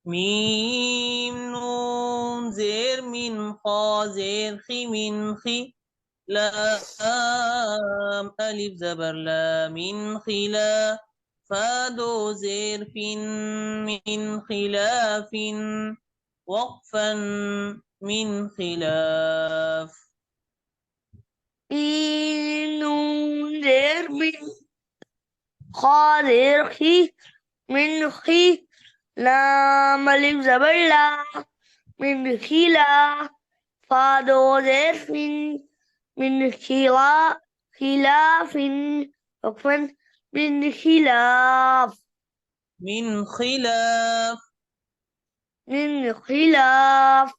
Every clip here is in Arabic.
ميم نون زير من خا زير خي من خي لام ألف زبر لا من خلا فادو زير فين من خلاف وقفا من خلاف. نون زير من خا زير خي من خي لام ألف زبر لا من خلا فادو زير من خلاف وقفا من خلاف من خلاف. من خلاف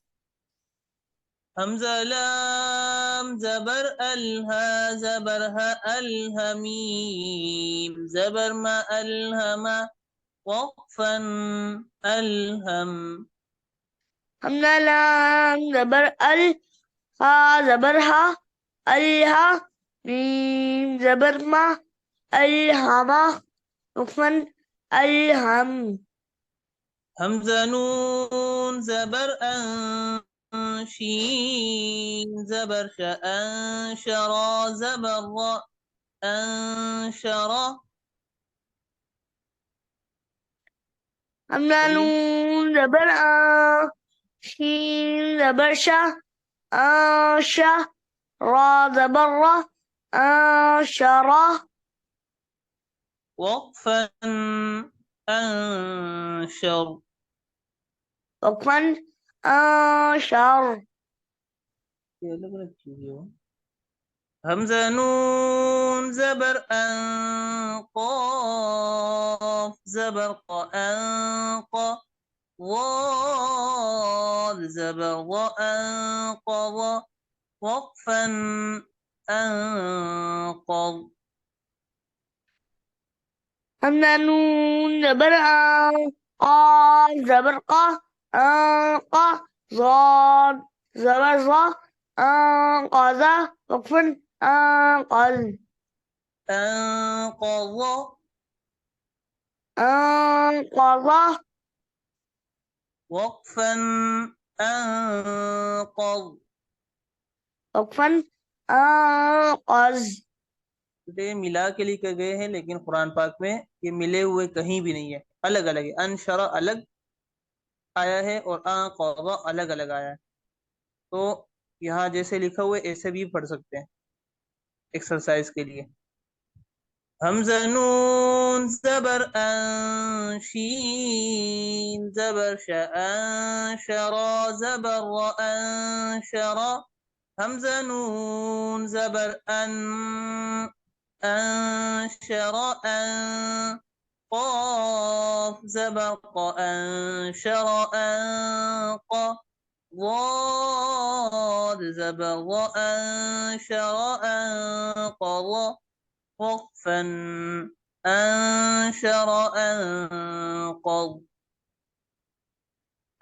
همزة لام زبر ألها زبرها ألهميم زبر ما ألهم وقفا ألهم. همنا لام زبر ال ها زبرها الها ميم زبر ما الهما وقفا الهم همزة نون زبر أن شين زبر شأنشرا زبر را أنشرا. همنا قولي. نون زبر شين زبر شا را زبر را شرا وقفا أنشر. وقفا شر ये अलग अलग चीजें हो. همزة نون زبر أن قاف زبر قا ضاد زبر وأنقض وقفا أنقض. همنا نون زبر قاف زبر قا ضاد زبر ظا أنقذ وقفا أنقذ أنقض أنقذ وقفا أنقض. وقفا أنقذ ये मिला के लिखे गए हैं लेकिन कुरान पाक में ये मिले हुए कहीं भी नहीं है, अलग अलग है. अनशरा अलग आया है और अनक़ज़ा अलग अलग आया है. तो यहाँ जैसे लिखा हुआ है ऐसे भी पढ़ सकते हैं एक्सरसाइज के लिए. همزة نون زبر أنشين زبر شأنشرا زبر وأنشرا. همزة نون زبر أنشر قاف زبر أنشر أنق ضاد زبر وأنشر أنقض وقفا أنشر أنقض.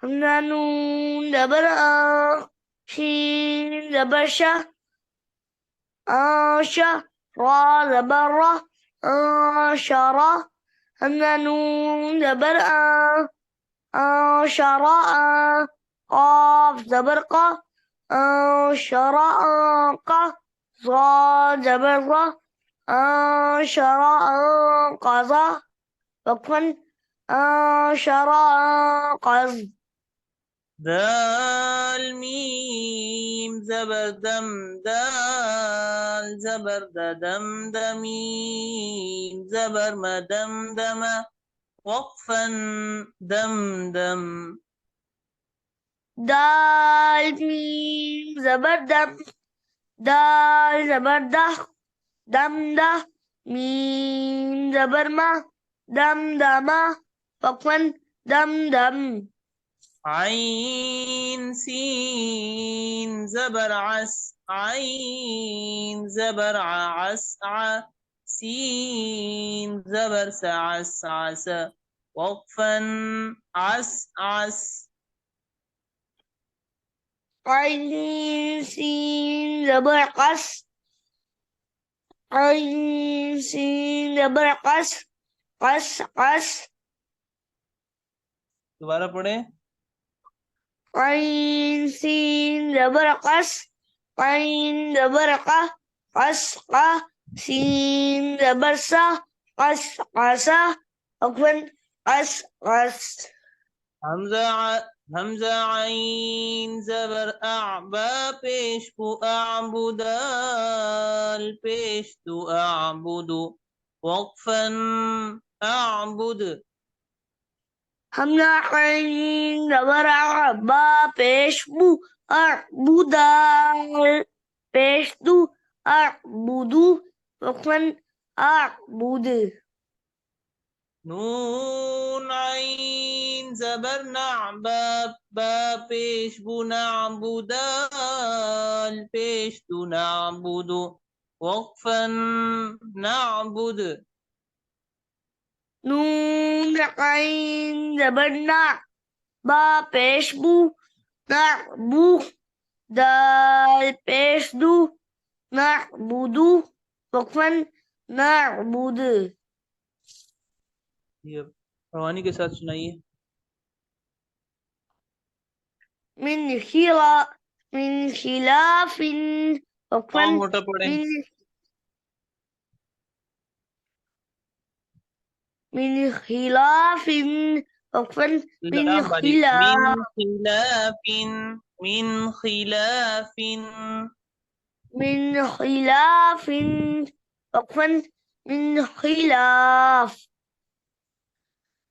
همنا نون زبر شين زبر شا را زبر را شرا همنا نون زبر شراء قاف زبر شراء صاد زبر شراء قضى وقفا شراء قض دال ميم زبر دم دال زبر دم دميم زبر ما دم دم وقفا دم دم. دال ميم زبر دم دال زبر دم ميم زبر ما دم وقفا دم عين سين زبر عس عين زبر عس سين زبر سعس عس وقفا عس عس. عين سين زبر عين سين زبر قص दोबारा पढ़े। قين سين زبر قص قين زبر ق قص ق سين زبر ص قص قص عفوا قص قص हमजा आइन जबर अबा पेश को अबुदाल पेश तु अबुदु वक्फन अबुद। हमजा عين زبر ع با पेश बु أعبد पेश दु أعبد عفوا أعبد नून आइन जबर नअबा बा पेश बु नअबुदाल पेश तु नअबुदु वक्फन नअबुद। नून عين زبر نع با पेश बु نعبु दाल पेश दु نعبد عفوا نعبد ये रवानी के साथ सुनाइए। من خلا من خلاف عفوا पाँव मोटा पढ़े। من خلاف عفوا من लाम बारीक خلاف मिन खिलाफिन من خلاف عفوا من خلاف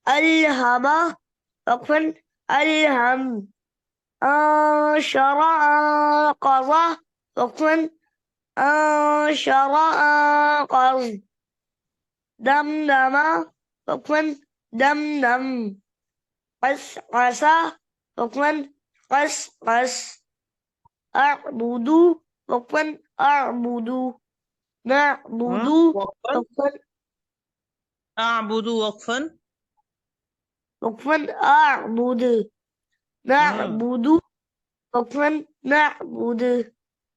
ألهم عفوا ألهم أنشر أنقذ عفوا أنشر أنقذ دمدم عفوا دمدم قسقس عفوا قسقس أعبد عفوا أعبد نعبد वक्फन عفوا अअबुदु वक्फन عفوا أعبد نعبد عفوا نعبد